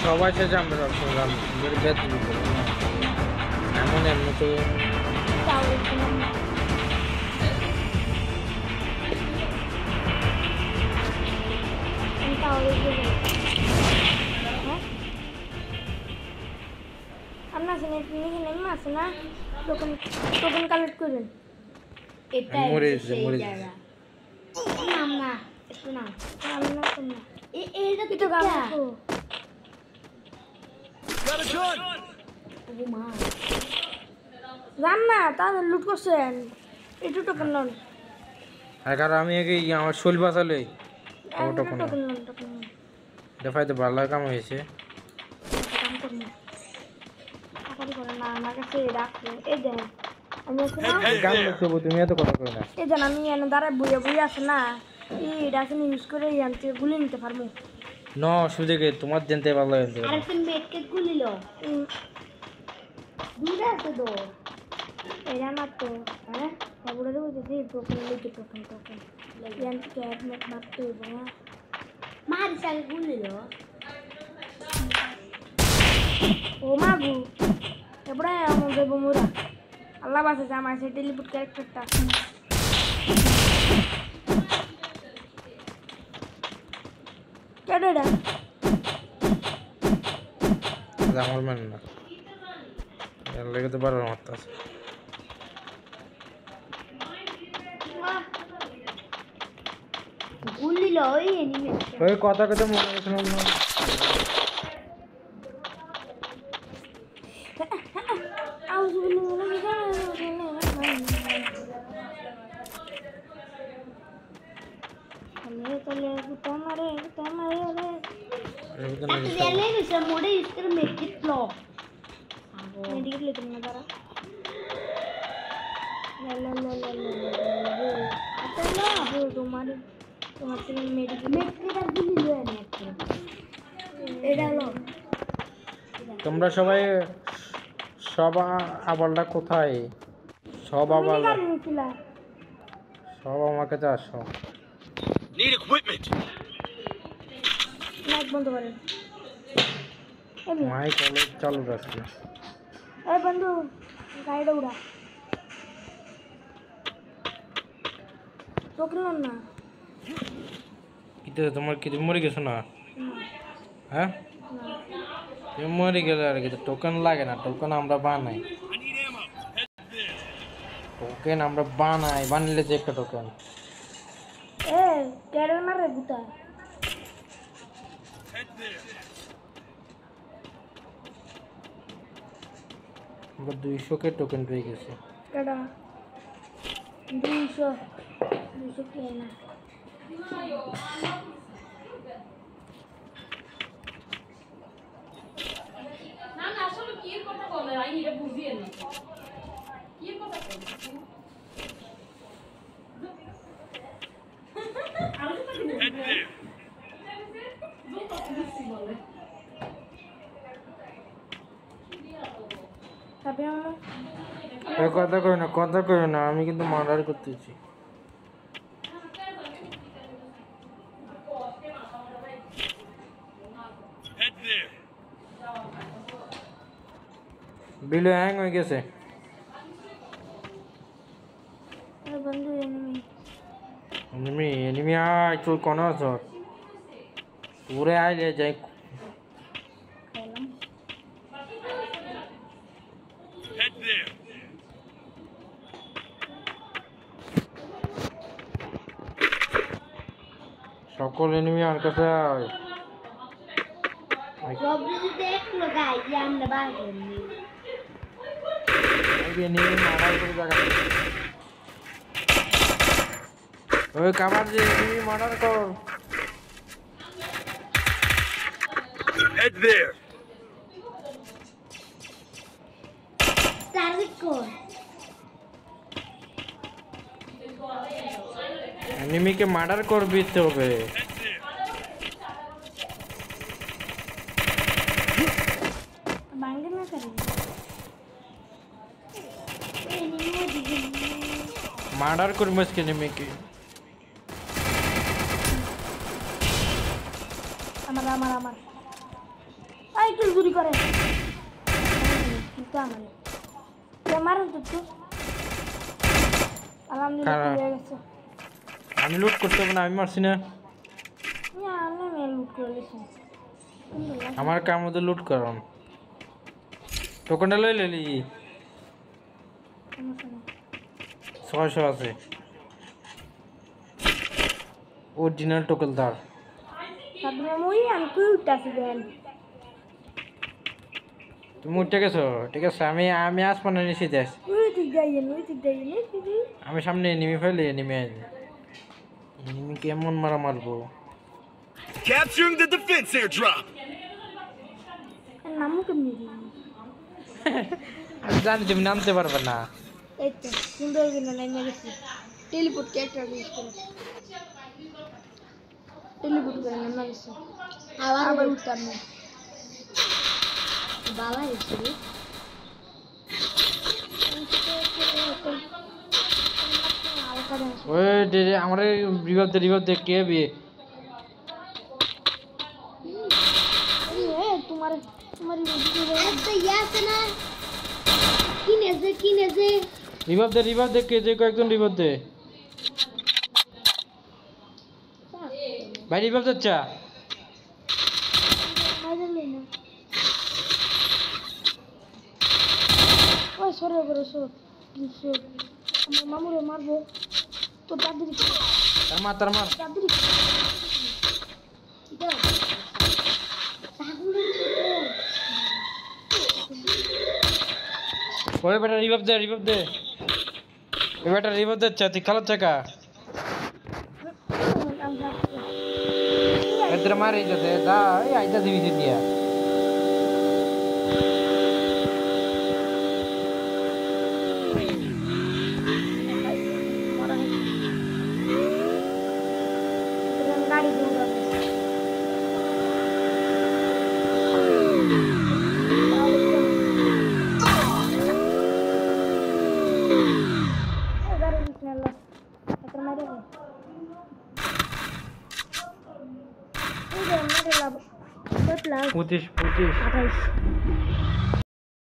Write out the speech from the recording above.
সবাই সে জানবে এমন এমনি তো আপনার আছে না টোকেন কালেক্ট করেন এটা নাম না একটু নাম এইটা তো রাম না তাহলে লুট করছেন একটু টোকেন লন কারণ আমি আমার শৈল বাঁচালে দেখাইতে ভালো কাম হয়েছে তুমি এত কথা কই না এই জান আমি এনে দাঁড়ায় বইয়া আছে না এটা আছে ইউজ করে আনতে গুলি নিতে পারবো ন সুযোগে তোমার জানতে ভালো হয়েছে আরেকটা মেটকে গুলিল দুইটা আছে তো এটা না তো হ্যাঁ বাবুরা বলতেছি টোকেন লিখে টোকেন ইয়ান্টি ক্যাট মেট মারতে হইব না মারি সাথে গুলিল ও মাগু এবারে আমার দেব মুরা আল্লাহ বাঁচাছে আমার সেই টেলিপুট ক্যারেক্টারটা কেডা আমার মানে না এর লেগে তো বারবার মারতাছে গুলিল ওই এনিমি ওই কথা কথা মনে গেছিল না তোমরা সবাই সব আবালটা কোথায় সব আবাল সব আমার কাছে আসো Need equipment. মাইক বন্ধ করেন মাইক অলরেডি চালু আছে এই বন্ধু গাড়িটা উড়া টোকেন না কিতে তোমার কি তুমি মরে গেছো না হ্যাঁ তুমি মরে গেলে আর কি টোকেন লাগে না টোকেন আমরা বানাই টোকেন আমরা বানাইলে যে একটা টোকেন এ কেন মারে বুতা আমরা 200 কে টোকেন পেয়ে গেছি কেডা 200 কে না না আসলে কি কথা বলে আমি এটা বুঝিয়ে নি কি কথা বলছিস কথা কই না আমি কিন্তু মার্ডার করতেছি বিলো হ্যাং হয়ে গেছে বন্ধু এনিমি আয় তুই কোন আছো পুরে আইলে যাই সকল এনিমি আর কাছে আয় দেখলো গাই আমরা বাইরে এনিমি মারার করে জায়গা ওই কাভার যে এনিমি মার্ডার কর Head there. টার্গেট কর এনিমিকে মার্ডার করবি তো হবে বাঙ্গে না করে মার্ডার করবো আজকে নেমেকে। আমার আমার আমার এই তুই চুরি করে কিন্তু আমার মারুন তো তুই আলহামদুলিল্লাহ কারা? হয়ে গেছে আমি লুট করতে হবে না, আমি মারছি না। আমি মেয়ে লুট করে লেছি আমার কাম মধ্যে লুট করুন। টোকনটা লই লেলি, 600 আছে অরিজিনাল টোকেন তার। তারপরে মই আমি তুই উঠতেছি দেন তুমি উঠে গেছো, ঠিক আছে। আমি আসমানে নিচে যাস, তুই ঠিক যাই আমি সামনে নেমে ফেলে নেমে আসবে। এনিমি কেমন মারা মারবো। Capturing the defense airdrop. নামু কেমনি দিই আমি জানি তুমি নামতে পারবে না। এই তো সুন্দর কিনা নেমে গেছি টেলিপোর্ট ক্যারেক্টার ইউজ করে টেলিপোর্ট করে নেমে গেছি আবার উঠতাম না বালা হয়েছে ওই আমার রিভাইভ দে কে বিয়ে। তোমার তোমার ইয়ে আছে না কিনে যে রিভাইভ দে কে যে কয়েকজন রিভাইভ দে ভাই, রিভাইভ দিচ্ছা। ওই সরে করে সর আমার মামুরে মারবো তো দাদির তার মার দাদির ওই বেটা রিভাইভ দে ওই বেটা রিভাইভ দিচ্ছা, তুই খালো চাকা এদের মার এই যাতে দা এই আইতা দিবি দিয়া। গাড়ি দিয়ে পঁচিশ 28